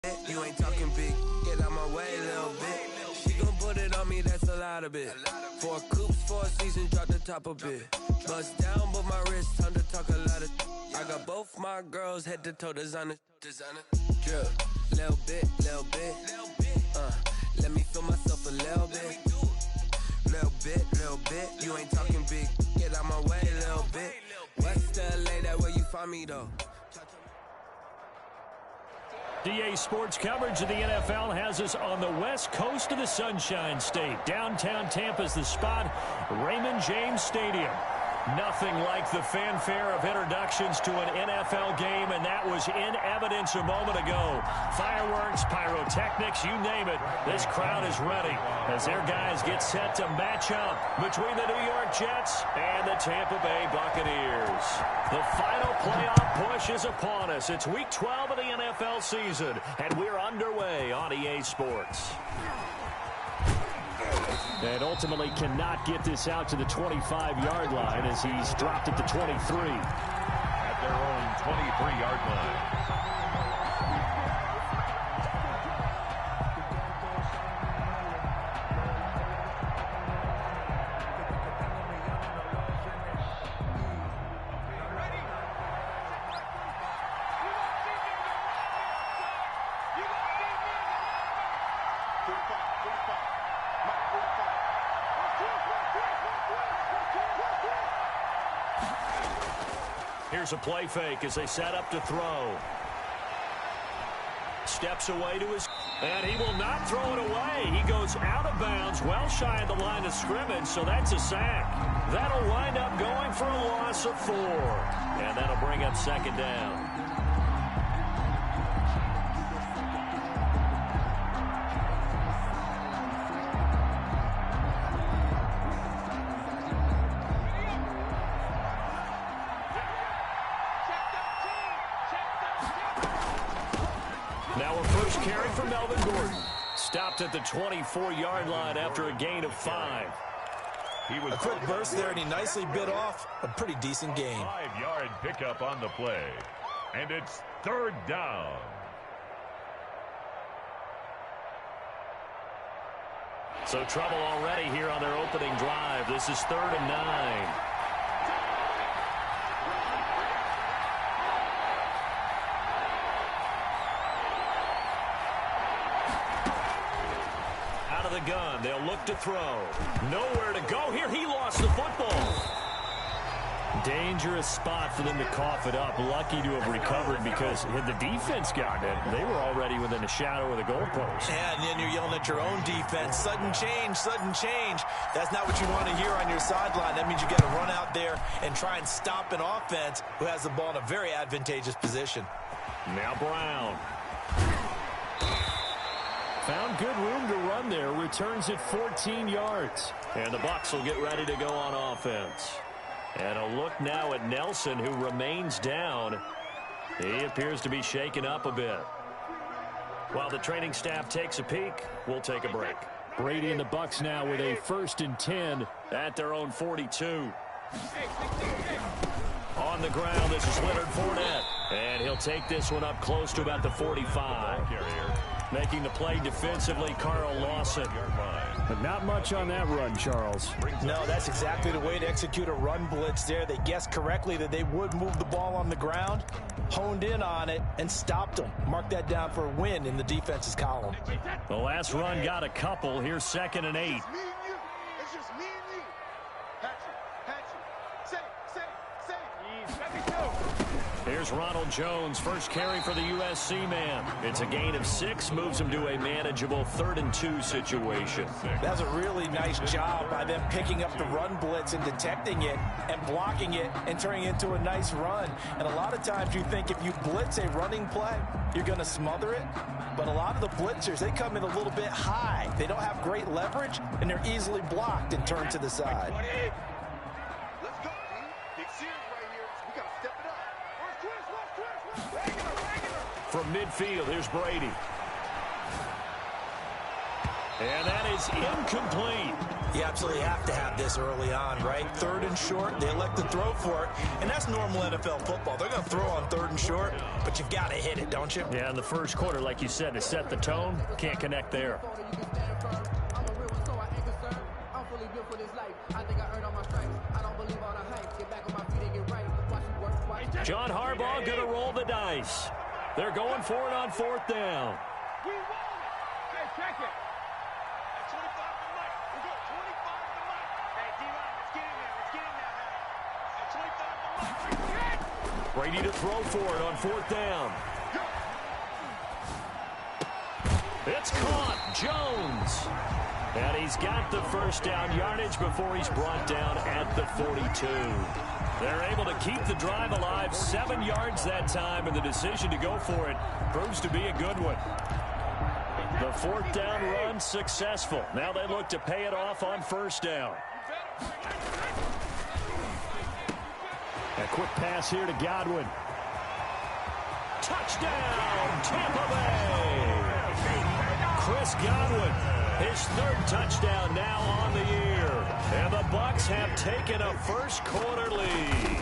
You ain't talking big, get out my way a little bit. She gon' put it on me, that's a lot of it. 4 coops, 4 seasons, drop the top a bit. Bust down, but my wrist, time to talk a lot of. I got both my girls head to toe designer. Drip, little bit. Let me feel myself a little bit. Little bit. You ain't talking big, get out my way a little bit. West LA, that where you find me though. DA Sports coverage of the NFL has us on the west coast of the Sunshine State. Downtown Tampa's the spot, Raymond James Stadium. Nothing like the fanfare of introductions to an NFL game, and that was in evidence a moment ago. Fireworks, pyrotechnics, you name it. This crowd is ready as their guys get set to match up between the New York Jets and the Tampa Bay Buccaneers. The final playoff push is upon us. It's Week 12 of the NFL season, and we're underway on EA Sports. And ultimately cannot get this out to the 25-yard line as he's dropped at the 23. At their own 23-yard line. Here's a play fake as they set up to throw. Steps away to his... And he will not throw it away. He goes out of bounds, well shy of the line of scrimmage, so that's a sack. That'll wind up going for a loss of 4. And that'll bring up second down. Carry for Melvin Gordon. Stopped at the 24-yard line after a gain of 5. A quick burst there, and he nicely bit off a pretty decent gain. 5-yard pickup on the play. And it's third down. So trouble already here on their opening drive. This is 3rd and 9. Gun. They'll look to throw. Nowhere to go here. He lost the football. Dangerous spot for them to cough it up. Lucky to have recovered because had the defense gotten it, they were already within a shadow of the goalpost. Yeah, and then you're yelling at your own defense. Sudden change, sudden change. That's not what you want to hear on your sideline. That means you got to run out there and try and stop an offense who has the ball in a very advantageous position. Now Brown. Found good room to run there. Returns it 14 yards. And the Bucs will get ready to go on offense. And a look now at Nelson, who remains down. He appears to be shaken up a bit. While the training staff takes a peek, we'll take a break. Brady and the Bucs now with a 1st and 10 at their own 42. On the ground, this is Leonard Fournette. And he'll take this one up close to about the 45. Making the play defensively, Carl Lawson. But not much on that run, Charles. No, that's exactly the way to execute a run blitz there. They guessed correctly that they would move the ball on the ground, honed in on it, and stopped them. Mark that down for a win in the defense's column. The last run got a couple. Here's 2nd and 8. Here's Ronald Jones, first carry for the USC man. It's a gain of 6, moves him to a manageable 3rd and 2 situation. That's a really nice job by them picking up the run blitz and detecting it and blocking it and turning it into a nice run. And a lot of times you think if you blitz a running play, you're going to smother it. But a lot of the blitzers, they come in a little bit high. They don't have great leverage, and they're easily blocked and turned to the side. From midfield, here's Brady. And that is incomplete. You absolutely have to have this early on, right? 3rd and short, they elect to throw for it, and that's normal NFL football. They're going to throw on 3rd and short, but you've got to hit it, don't you? Yeah, in the first quarter, like you said, to set the tone, can't connect there. John Harbaugh going to roll the dice. They're going for it on 4th down. We won it. Okay, check it. At 25 to Mike. We go 25 to Mike. Hey, D-Line, let's get in there. Let's get in there, man. At 25 to Mike. Brady to throw for it on 4th down. It's caught. Jones. And he's got the first down yardage before he's brought down at the 42. They're able to keep the drive alive, 7 yards that time, and the decision to go for it proves to be a good one. The 4th down run successful. Now they look to pay it off on 1st down. A quick pass here to Godwin. Touchdown, Tampa Bay! Chris Godwin, his 3rd touchdown now on the year. And the Bucs have taken a first quarter lead.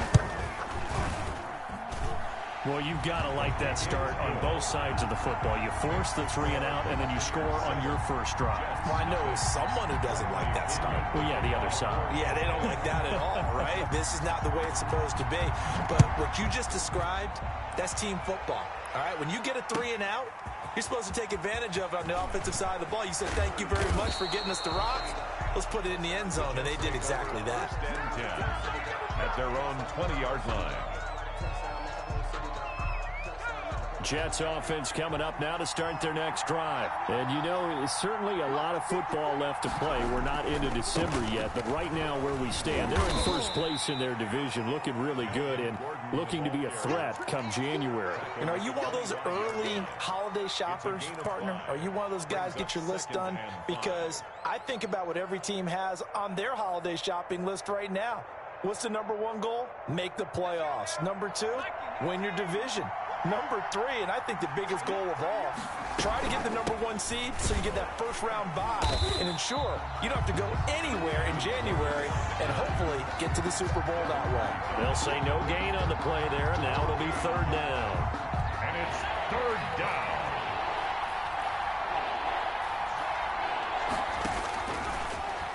Well, you've got to like that start on both sides of the football. You force the 3 and out, and then you score on your first drive. Well, I know someone who doesn't like that start. Well, yeah, the other side. Yeah, they don't like that at all, right? This is not the way it's supposed to be. But what you just described, that's team football. All right, when you get a 3 and out, you're supposed to take advantage of it on the offensive side of the ball. You said, thank you very much for getting us to rock. Let's put it in the end zone, and they did exactly that. 10 at their own 20-yard line. Jets offense coming up now to start their next drive. And you know, it's certainly a lot of football left to play. We're not into December yet, but right now where we stand, they're in first place in their division, looking really good and looking to be a threat come January. And are you one of those early holiday shoppers, partner? Are you one of those guys get your list done? Because I think about what every team has on their holiday shopping list right now. What's the number 1 goal? Make the playoffs. Number 2, win your division. Number 3, and I think the biggest goal of all, try to get the number 1 seed so you get that first-round bye and ensure you don't have to go anywhere in January and hopefully get to the Super Bowl that way. They'll say no gain on the play there, and now it'll be 3rd down. And it's 3rd down.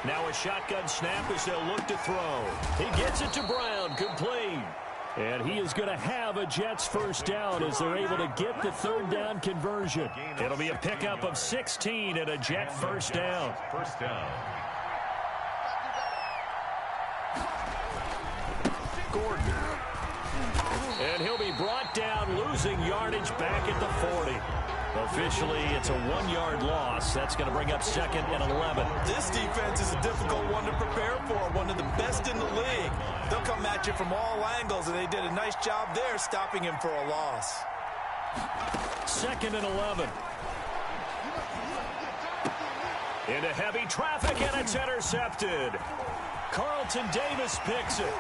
Now a shotgun snap as they'll look to throw. He gets it to Brown, complete. And he is going to have a Jets first down as they're able to get the 3rd down conversion. It'll be a pickup of 16 and a Jet first down. First down. Gordon. And he'll be brought down, losing yardage back at the 40. Officially, it's a 1-yard loss. That's going to bring up 2nd and 11. This defense is a difficult one to prepare for, one of the best in the league. They'll come at you from all angles, and they did a nice job there stopping him for a loss. 2nd and 11. Into heavy traffic, and it's intercepted. Carlton Davis picks it.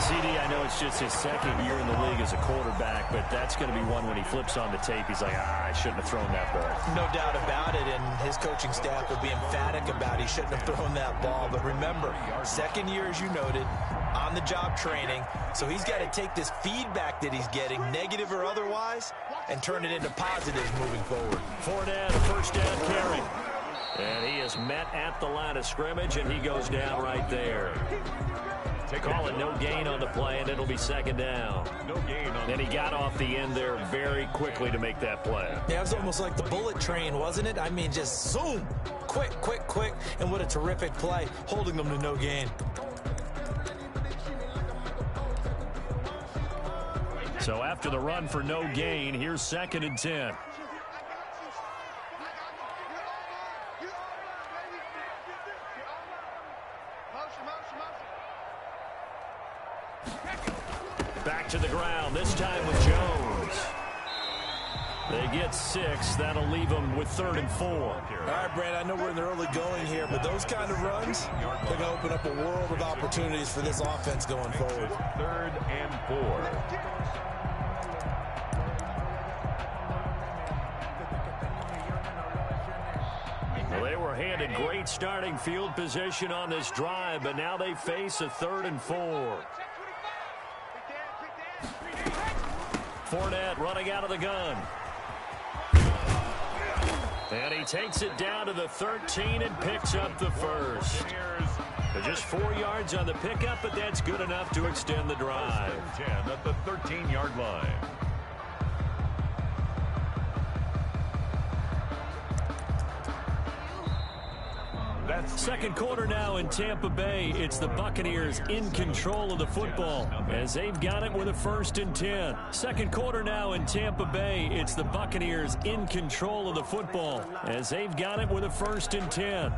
CD, I know it's just his 2nd year in the league as a quarterback, but that's going to be one when he flips on the tape. He's like, I shouldn't have thrown that ball. No doubt about it, and his coaching staff will be emphatic about he shouldn't have thrown that ball. But remember, 2nd year, as you noted, on-the-job training, so he's got to take this feedback that he's getting, negative or otherwise, and turn it into positives moving forward. Fournette, a first down carry. And he is met at the line of scrimmage, and he goes down right there. Call it no gain on the play, and it'll be 2nd down. No gain on And he got off the end there very quickly to make that play. Yeah, it was almost like the bullet train, wasn't it? I mean, just zoom, quick, quick, quick, and what a terrific play, holding them to no gain. So after the run for no gain, here's 2nd and 10. Back to the ground, this time with Jones. They get 6. That'll leave them with 3rd and 4. All right, Brad, I know we're in the early going here, but those kind of runs, they're going to open up a world of opportunities for this offense going forward. 3rd and 4. Well, they were handed great starting field position on this drive, but now they face a 3rd and 4. Fournette running out of the gun. And he takes it down to the 13 and picks up the first. Just 4 yards on the pickup, but that's good enough to extend the drive. 10 at the 13-yard line. Second quarter now in Tampa Bay. It's the Buccaneers in control of the football as they've got it with a 1st and 10. Second quarter now in Tampa Bay. It's the Buccaneers in control of the football as they've got it with a 1st and 10.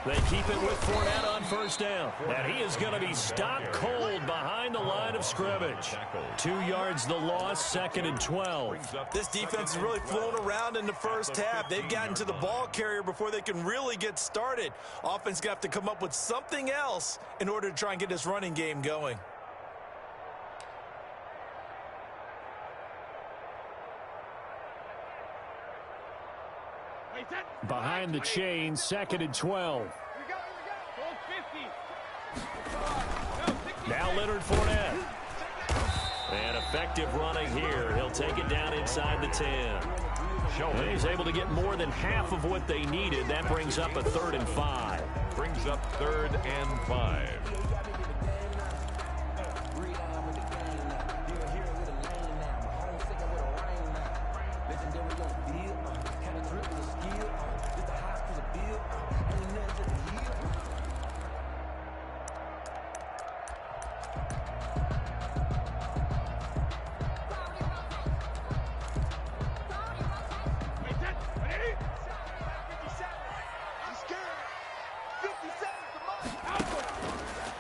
They keep it with Fournette on 1st down. And he is going to be stopped cold behind the line of scrimmage. 2 yards the loss, 2nd and 12. This defense is really flown around in the first half. They've gotten to the ball carrier before they can really get started. Offense got to come up with something else in order to try and get this running game going. Behind the chain, 2nd and 12. Now Leonard Fournette. And effective running here. He'll take it down inside the 10. And he's able to get more than half of what they needed. That brings up a 3rd and 5. Brings up 3rd and 5.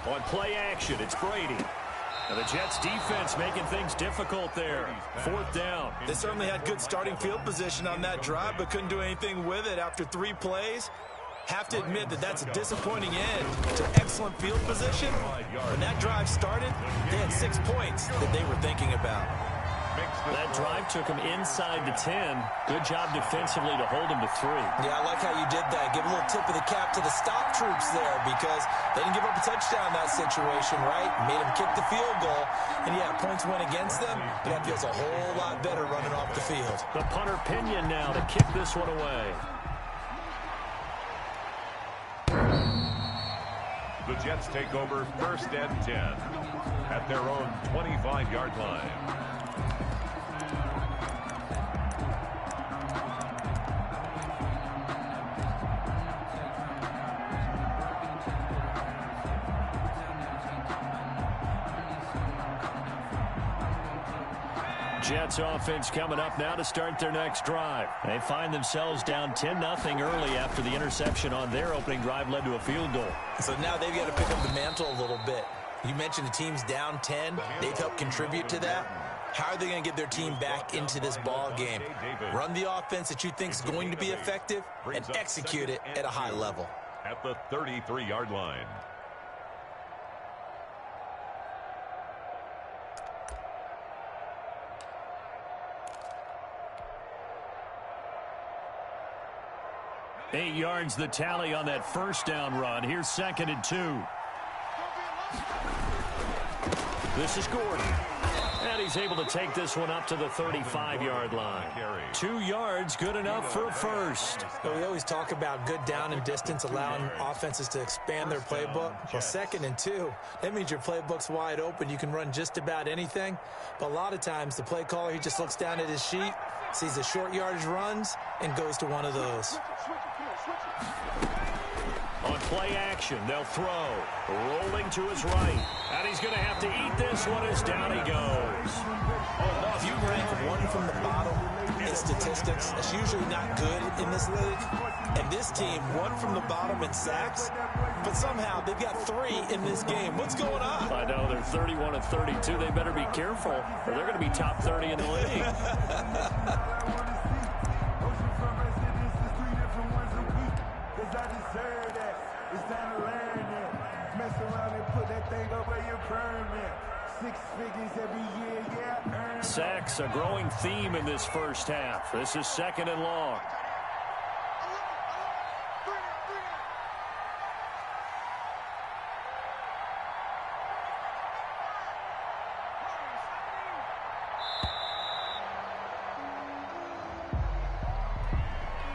On play action, it's Brady. And the Jets defense making things difficult there. 4th down. They certainly had good starting field position on that drive, but couldn't do anything with it after 3 plays. Have to admit that that's a disappointing end to excellent field position. When that drive started, they had 6 points that they were thinking about. That drive took him inside the 10. Good job defensively to hold him to 3. Yeah, I like how you did that. Give a little tip of the cap to the stop troops there because they didn't give up a touchdown in that situation, right? Made them kick the field goal. And, yeah, points went against them, but that feels a whole lot better running off the field. The punter Pinion now to kick this one away. The Jets take over 1st and 10 at their own 25-yard line. Jets offense coming up now to start their next drive. They find themselves down 10-0 early after the interception on their opening drive led to a field goal. So now they've got to pick up the mantle a little bit. You mentioned the team's down 10. They've helped contribute to that. How are they going to get their team back into this ball game? Run the offense that you think is going to be effective and execute it at a high level. At the 33-yard line. Eight yards the tally on that 1st down run. Here's 2nd and 2. This is Gordon. And he's able to take this one up to the 35-yard line. 2 yards, good enough for a first. Well, we always talk about good down and distance, allowing offenses to expand their playbook. Well, 2nd and 2, that means your playbook's wide open. You can run just about anything. But a lot of times, the play caller, he just looks down at his sheet, sees the short yardage runs, and goes to one of those. On play action, they'll throw. Rolling to his right. And he's going to have to eat this one as down he goes. If you rank one from the bottom in statistics, that's usually not good in this league. And this team, one from the bottom in sacks, but somehow they've got 3 in this game. What's going on? I know, they're 31 and 32. They better be careful, or they're going to be top 30 in the league. Sacks, a growing theme in this first half. This is 2nd and long.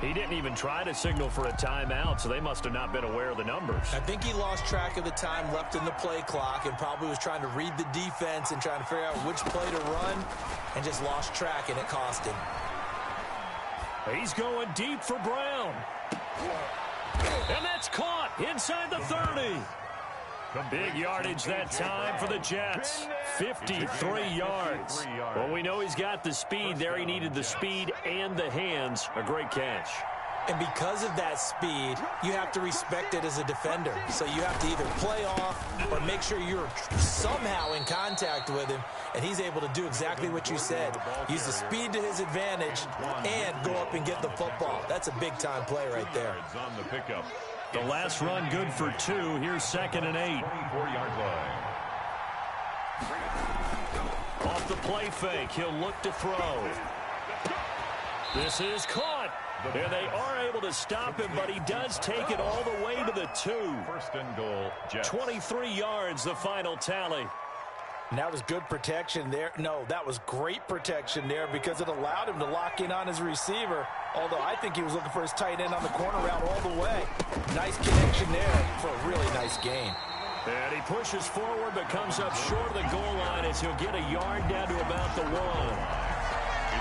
He didn't even try to signal for a timeout, so they must have not been aware of the numbers. I think he lost track of the time left in the play clock and probably was trying to read the defense and trying to figure out which play to run and just lost track, and it cost him. He's going deep for Brown. And that's caught inside the 30. Big yardage that time for the Jets. 53 yards. Well, we know he's got the speed there. He needed the speed and the hands. A great catch. And because of that speed, you have to respect it as a defender. So you have to either play off or make sure you're somehow in contact with him, and he's able to do exactly what you said. Use the speed to his advantage and go up and get the football. That's a big-time play right there. On the pickup. The last run good for 2. Here's 2nd and 8. 24-yard line. Off the play fake, he'll look to throw. This is caught. And they are able to stop him, but he does take it all the way to the 2. 1st and goal, Jets. 23 yards, the final tally. And that was good protection there. No, that was great protection there because it allowed him to lock in on his receiver. Although I think he was looking for his tight end on the corner route all the way. Nice connection there for a really nice gain. And he pushes forward but comes up short of the goal line as he'll get a yard down to about the 1.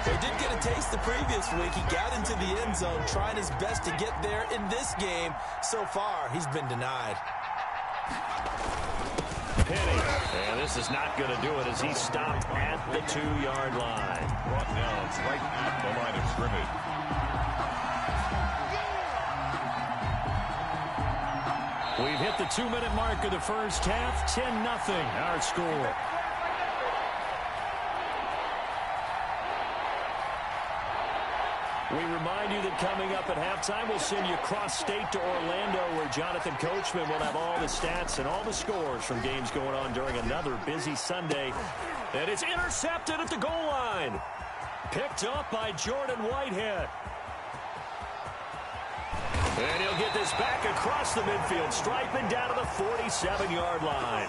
He did get a taste the previous week. He got into the end zone trying his best to get there in this game. So far, he's been denied. Penny. And this is not going to do it as he stopped at the 2-yard line. Brought down right at the line of scrimmage. We've hit the 2-minute mark of the first half. 10-0 our score. We remind you that coming up at halftime, we'll send you cross-state to Orlando, where Jonathan Coachman will have all the stats and all the scores from games going on during another busy Sunday. And it's intercepted at the goal line. Picked up by Jordan Whitehead. And he'll get this back across the midfield stripe and down to the 47-yard line.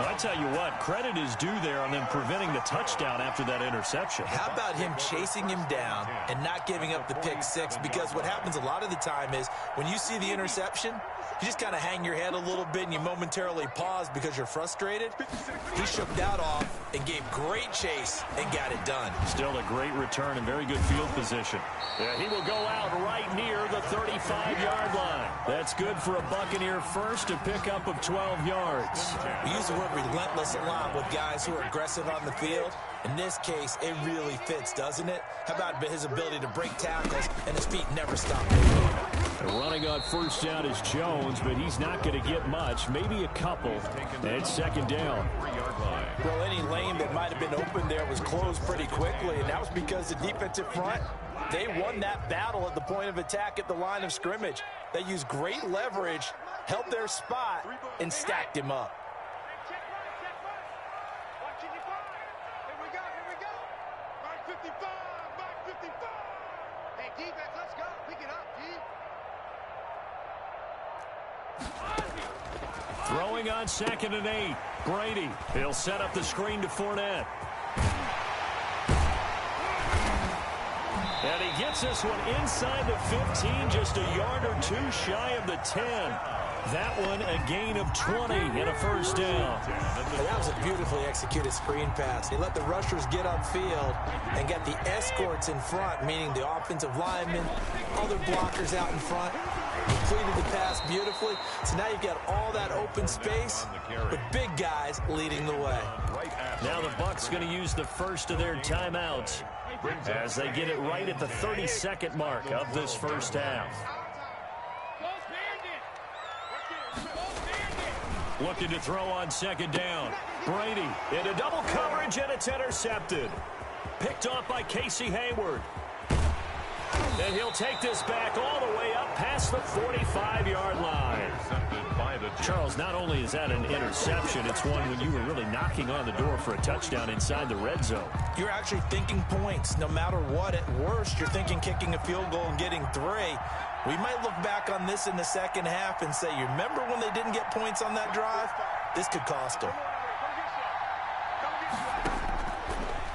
I tell you what, credit is due there on them preventing the touchdown after that interception. How about him chasing him down and not giving up the pick six? Because what happens a lot of the time is when you see the interception, you just kind of hang your head a little bit and you momentarily pause because you're frustrated. He shook that off and gave great chase and got it done. Still a great return and very good field position. Yeah, he will go out right near the 35-yard line. That's good for a Buccaneer first, a pickup of 12 yards. We use the word relentless a lot with guys who are aggressive on the field. In this case, it really fits, doesn't it? How about his ability to break tackles and his feet never stop moving? Running on first down is Jones, but he's not going to get much, maybe a couple. And it's 2nd down. Well, any lane that might have been open there was closed pretty quickly, and that was because the defensive front, they won that battle at the point of attack at the line of scrimmage. They used great leverage, held their spot, and stacked him up. Here we go. Mark 55. Hey, defense, let's go. Pick it up, G. Throwing on 2nd and 8. Brady. He'll set up the screen to Fournette. And he gets this one inside the 15, just a yard or two shy of the 10. That one a gain of 20 and a first down. Well, that was a beautifully executed screen pass. He let the rushers get upfield and got the escorts in front, meaning the offensive linemen, other blockers out in front. Completed the pass beautifully. So now you've got all that open space with big guys leading the way. Now the Bucs going to use the first of their timeouts as they get it right at the 32nd mark of this first half. Looking to throw on 2nd down. Brady into double coverage, and it's intercepted. Picked off by Casey Hayward. And he'll take this back all the way up past the 45-yard line. Charles, not only is that an interception, it's one when you were really knocking on the door for a touchdown inside the red zone. You're actually thinking points. No matter what, at worst, you're thinking kicking a field goal and getting 3. We might look back on this in the second half and say, you remember when they didn't get points on that drive? This could cost them.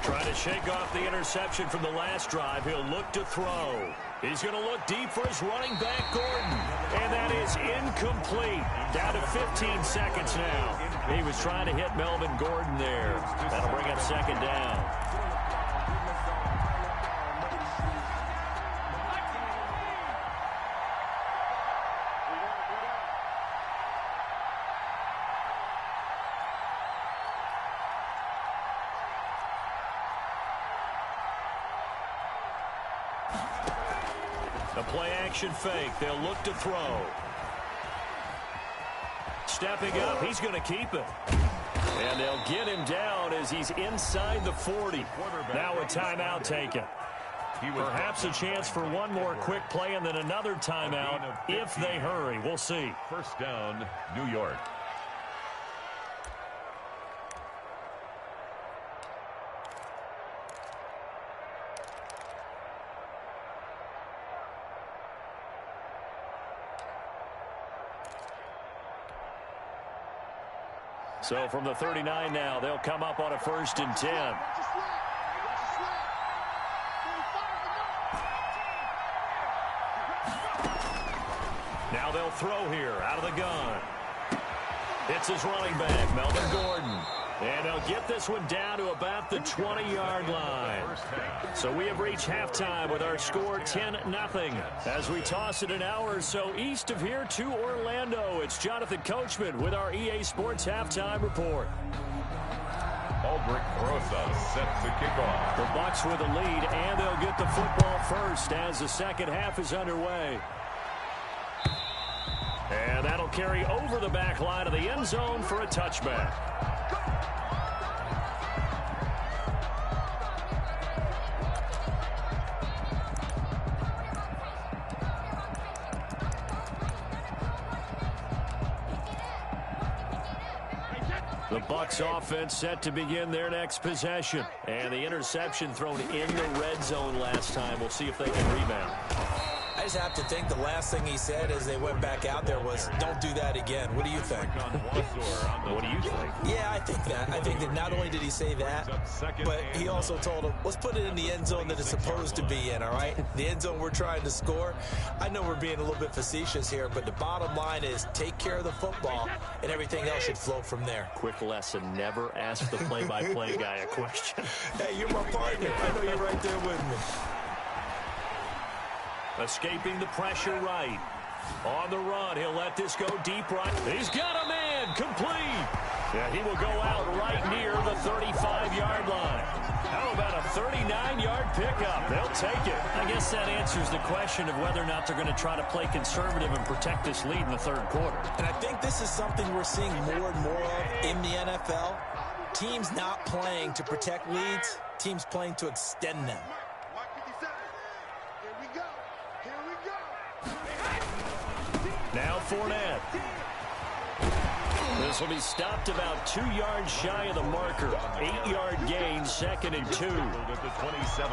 Trying to shake off the interception from the last drive. He'll look to throw. He's going to look deep for his running back, Gordon. And that is incomplete. Down to 15 seconds now. He was trying to hit Melvin Gordon there. That'll bring up second down. A play-action fake. They'll look to throw. Stepping up, he's going to keep it. And they'll get him down as he's inside the 40. Now a timeout taken. Perhaps a chance for one more quick play and then another timeout if they hurry. We'll see. First down, New York. So from the 39 now, they'll come up on a 1st and 10. Now they'll throw here out of the gun. It's his running back, Melvin Gordon. And they'll get this one down to about the 20-yard line. So we have reached halftime with our score 10-0. As we toss it an hour or so east of here to Orlando, it's Jonathan Coachman with our EA Sports Halftime Report. Aldrich Rosa set to kick off. The Bucs with the lead, and they'll get the football first as the second half is underway. And that'll carry over the back line of the end zone for a touchback. The Bucs offense set to begin their next possession. And the interception thrown in the red zone last time. We'll see if they can rebound. I just have to think the last thing he said as they went back out there was, don't do that again. What do you think? What do you think? Yeah, I think that. I think that not only did he say that, but he also told him, let's put it in the end zone that it's supposed to be in, all right? The end zone we're trying to score. I know we're being a little bit facetious here, but the bottom line is take care of the football, and everything else should flow from there. Quick lesson, never ask the play-by-play guy a question. Hey, you're my partner. I know you're right there with me. Escaping the pressure right. On the run, he'll let this go deep right. He's got a man, complete. Yeah, he will go out right near the 35-yard line. How about a 39-yard pickup? They'll take it. I guess that answers the question of whether or not they're going to try to play conservative and protect this lead in the third quarter. And I think this is something we're seeing more and more of in the NFL. Teams not playing to protect leads, teams playing to extend them. Now Fournette. This will be stopped about 2 yards shy of the marker. 8-yard gain, 2nd and 2.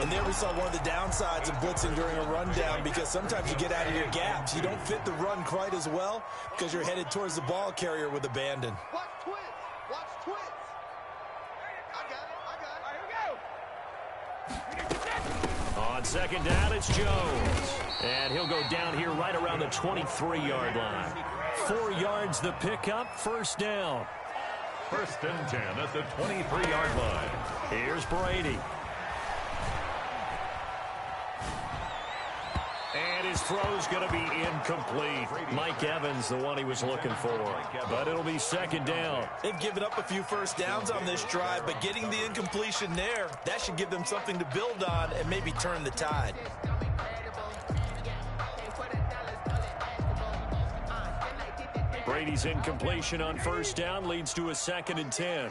And there we saw one of the downsides of blitzing during a rundown, because sometimes you get out of your gaps. You don't fit the run quite as well because you're headed towards the ball carrier with abandon. Watch twins. Watch twins. I got it. Here we go. On second down, it's Jones. And he'll go down here right around the 23-yard line. 4 yards the pickup, first down. 1st and 10 at the 23-yard line. Here's Brady. And his throw's going to be incomplete. Mike Evans, the one he was looking for. But it'll be 2nd down. They've given up a few first downs on this drive, but getting the incompletion there, that should give them something to build on and maybe turn the tide. Brady's incompletion on first down leads to a 2nd and 10.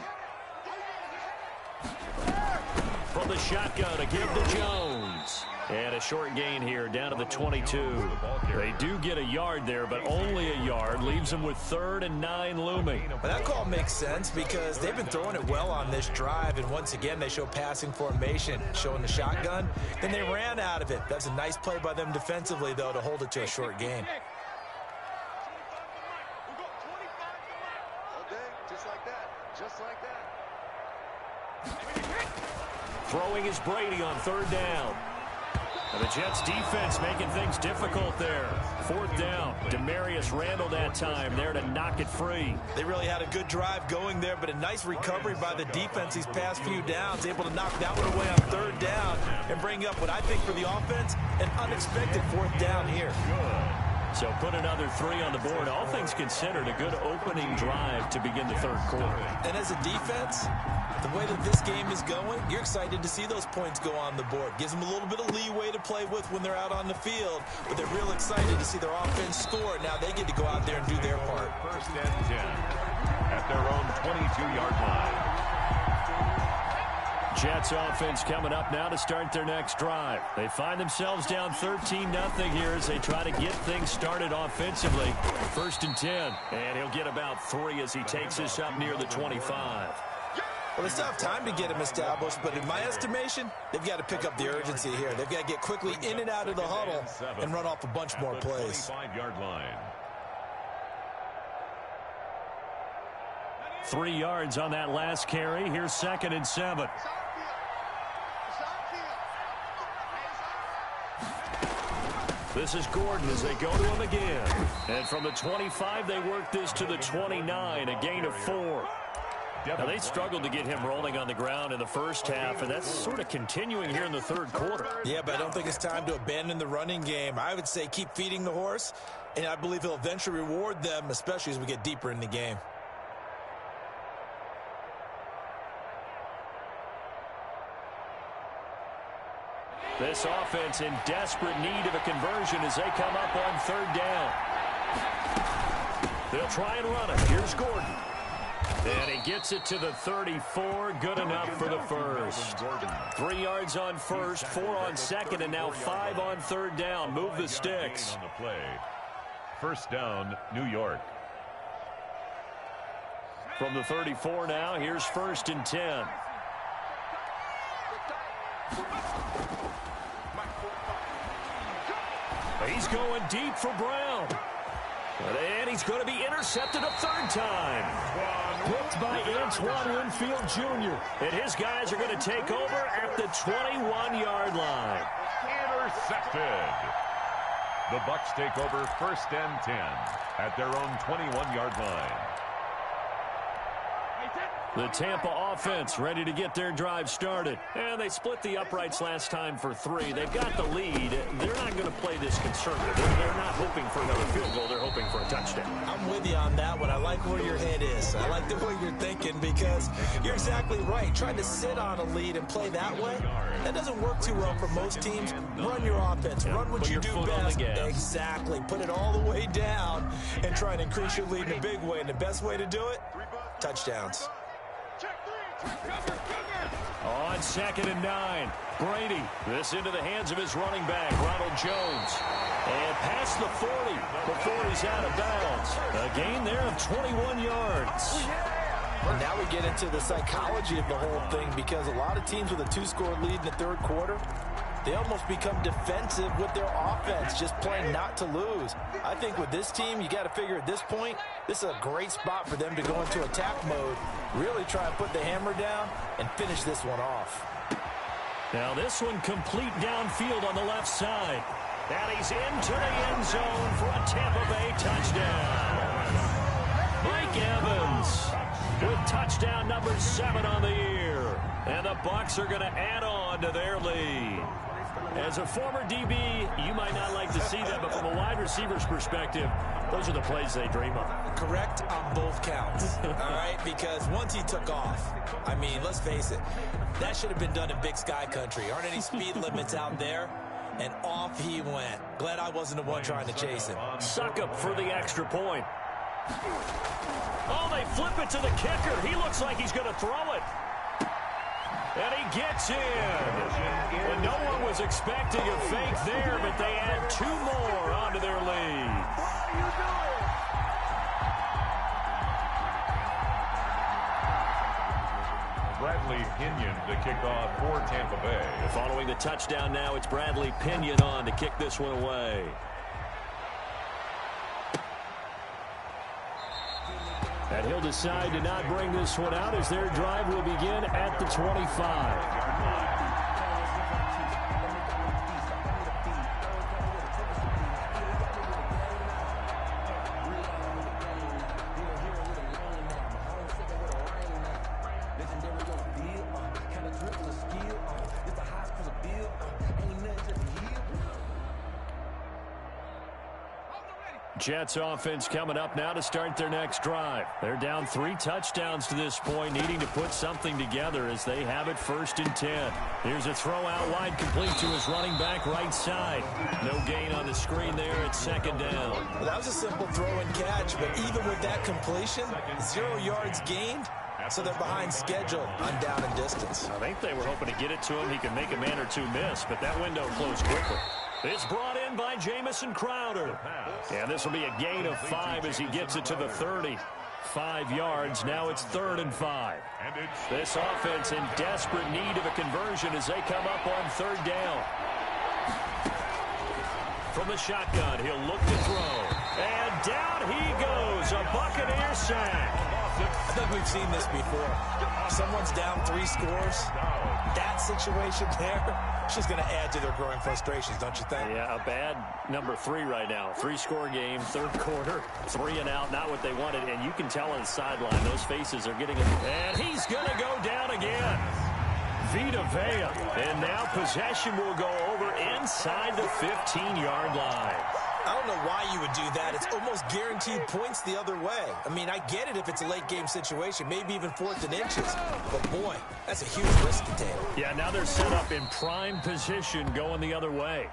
From the shotgun, a give to Jones. And a short gain here, down to the 22. They do get a yard there, but only a yard. Leaves them with 3rd and 9 looming. But that call makes sense because they've been throwing it well on this drive, and once again, they show passing formation, showing the shotgun. Then they ran out of it. That's a nice play by them defensively, though, to hold it to a short gain. Throwing is Brady on 3rd down. And the Jets defense making things difficult there. 4th down. Demarius Randall that time there to knock it free. They really had a good drive going there, but a nice recovery by the defense these past few downs. Able to knock that one away on 3rd down and bring up what I think for the offense, an unexpected 4th down here. So put another 3 on the board. All things considered, a good opening drive to begin the 3rd quarter. And as a defense, the way that this game is going, you're excited to see those points go on the board. Gives them a little bit of leeway to play with when they're out on the field, but they're real excited to see their offense score. Now they get to go out there and do their part. 1st and 10 at their own 22-yard line. Jets offense coming up now to start their next drive. They find themselves down 13-0 here as they try to get things started offensively. 1st and 10, and he'll get about 3 as he takes this up near the 25. Well, they still have time to get him established, but in my estimation, they've got to pick up the urgency here. They've got to get quickly in and out of the huddle and run off a bunch more plays. 25-yard line. 3 yards on that last carry. Here's 2nd and 7. This is Gordon as they go to him again. And from the 25, they work this to the 29, a gain of 4. Now, they struggled to get him rolling on the ground in the first half, and that's sort of continuing here in the 3rd quarter. Yeah, but I don't think it's time to abandon the running game. I would say keep feeding the horse, and I believe he'll eventually reward them, especially as we get deeper in the game. This offense in desperate need of a conversion as they come up on 3rd down. They'll try and run it. Here's Gordon. And he gets it to the 34. Good enough for the 1st. 3 yards on 1st, 4 on 2nd, and now 5 on 3rd down. Move the sticks. On the play. 1st down, New York. From the 34 now, here's 1st and 10. He's going deep for Brown. And he's going to be intercepted a 3rd time. Picked by Antoine Winfield Jr. And his guys are going to take over at the 21-yard line. Intercepted. The Bucs take over 1st and 10 at their own 21-yard line. The Tampa offense ready to get their drive started. And they split the uprights last time for 3. They've got the lead. They're not going to play this conservative. They're not hoping for another field goal. They're hoping for a touchdown. I'm with you on that one. I like where your head is. I like the way you're thinking because you're exactly right. Trying to sit on a lead and play that way, that doesn't work too well for most teams. Run your offense. Run what you do best. Exactly. Put it all the way down and try and increase your lead in a big way. And the best way to do it, touchdowns. On 2nd and 9, Brady. This into the hands of his running back, Ronald Jones. And past the 40 before he's out of bounds. A gain there of 21 yards. And now we get into the psychology of the whole thing because a lot of teams with a 2-score lead in the 3rd quarter, they almost become defensive with their offense, just playing not to lose. I think with this team, you got to figure at this point, this is a great spot for them to go into attack mode, really try and put the hammer down and finish this one off. Now this one complete downfield on the left side. And he's into the end zone for a Tampa Bay touchdown. Mike Evans with touchdown number 7 on the year. And the Bucs are going to add on to their lead. As a former DB, you might not like to see that, but from a wide receiver's perspective, those are the plays they dream of. Correct on both counts, all right? Because once he took off, I mean, let's face it, that should have been done in Big Sky Country. Aren't any speed limits out there? And off he went. Glad I wasn't the one trying to chase him. Succop for the extra point. Oh, they flip it to the kicker. He looks like he's going to throw it. And he gets in. And no one was expecting a fake there, but they add 2 more onto their lead. Bradley Pinion to kick off for Tampa Bay. Following the touchdown now, it's Bradley Pinion on to kick this one away. And he'll decide to not bring this one out as their drive will begin at the 25. Jets offense coming up now to start their next drive. They're down 3 touchdowns to this point, needing to put something together as they have it 1st and 10. Here's a throw out wide, complete to his running back right side. No gain on the screen there at 2nd down. Well, that was a simple throw and catch, but even with that completion, 0 yards gained. So they're behind schedule on down and distance. I think they were hoping to get it to him. He could make a man or 2 miss, but that window closed quickly. It's brought in by Jamison Crowder. And this will be a gain of 5 as he gets it to the 30. 5 yards. Now it's 3rd and 5. This offense in desperate need of a conversion as they come up on 3rd down. From the shotgun, he'll look to throw. And down he goes. A Buccaneer sack. I think we've seen this before. Someone's down 3 scores. That situation there, she's going to add to their growing frustrations, don't you think? Yeah, a bad number 3 right now. 3-score game, 3rd quarter, 3 and out, not what they wanted. And you can tell on the sideline, those faces are getting it. And he's going to go down again. Vita Vea. And now possession will go over inside the 15-yard line. I don't know why you would do that. It's almost guaranteed points the other way. I mean, I get it if it's a late-game situation, maybe even 4th and inches. But, boy, that's a huge risk to take. Yeah, now they're set up in prime position going the other way.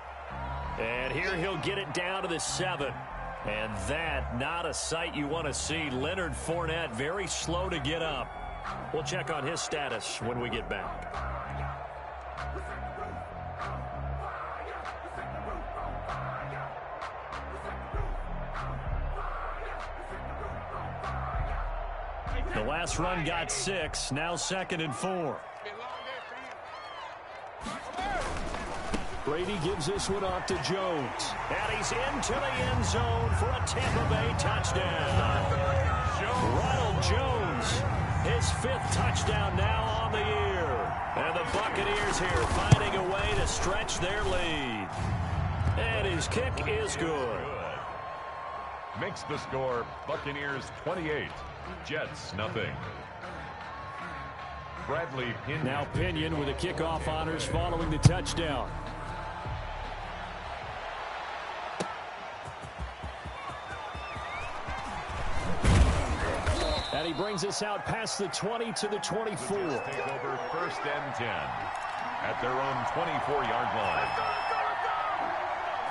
And here he'll get it down to the 7. And that, not a sight you want to see. Leonard Fournette very slow to get up. We'll check on his status when we get back. The last run got 6, now 2nd and 4. Brady gives this one off to Jones. And he's into the end zone for a Tampa Bay touchdown. Ronald Jones, his 5th touchdown now on the year. And the Buccaneers here finding a way to stretch their lead. And his kick is good. Makes the score Buccaneers 28. Jets, nothing. Bradley Pinion. Now Pinion with the kickoff honors following the touchdown. And he brings us out past the 20 to the 24. Take over 1st and 10 at their own 24-yard line.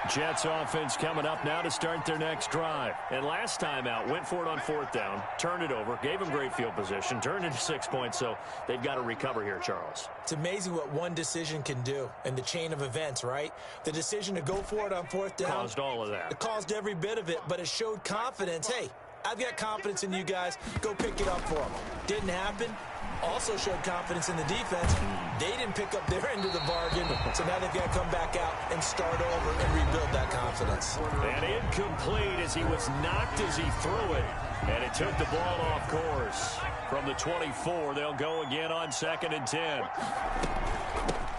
Jets offense coming up now to start their next drive. And last time out, went for it on 4th down, turned it over, gave them great field position, turned into 6 points, so they've got to recover here, Charles. It's amazing what one decision can do in the chain of events, right? The decision to go for it on 4th down. Caused all of that. It caused every bit of it, but it showed confidence. Hey, I've got confidence in you guys. Go pick it up for them. Didn't happen. Also showed confidence in the defense. They didn't pick up their end of the bargain, so now they've got to come back out and start over and rebuild that confidence. And incomplete as he was knocked as he threw it, and it took the ball off course. From the 24, they'll go again on 2nd and 10.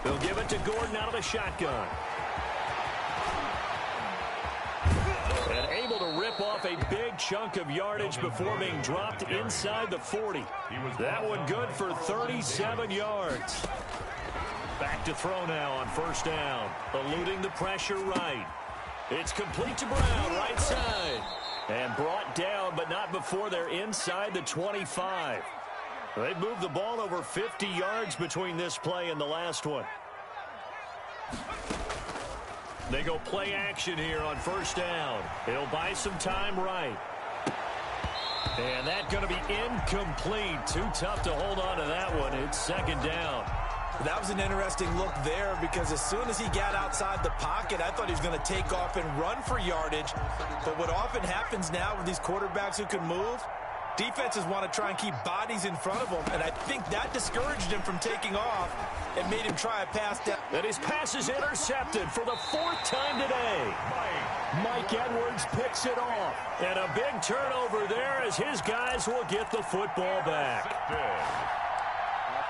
They'll give it to Gordon out of the shotgun. And able to rip off a big chunk of yardage before being dropped inside the 40. That one good for 37 yards. Back to throw now on 1st down. Eluding the pressure right. It's complete to Brown, right side. And brought down, but not before they're inside the 25. They've moved the ball over 50 yards between this play and the last one. They go play action here on 1st down. It'll buy some time right. And that's going to be incomplete. Too tough to hold on to that one. It's 2nd down. That was an interesting look there because as soon as he got outside the pocket, I thought he was going to take off and run for yardage. But what often happens now with these quarterbacks who can move, defenses want to try and keep bodies in front of them, and I think that discouraged him from taking off and made him try a pass down. And his pass is intercepted for the 4th time today. Mike Edwards picks it off. And a big turnover there as his guys will get the football back.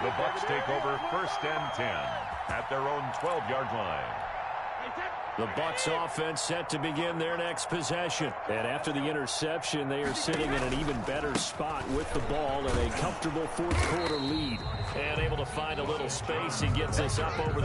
The Bucs take over 1st and 10 at their own 12-yard line. The Bucs offense set to begin their next possession. And after the interception, they are sitting in an even better spot with the ball and a comfortable 4th quarter lead. And able to find a little space. He gets us up over the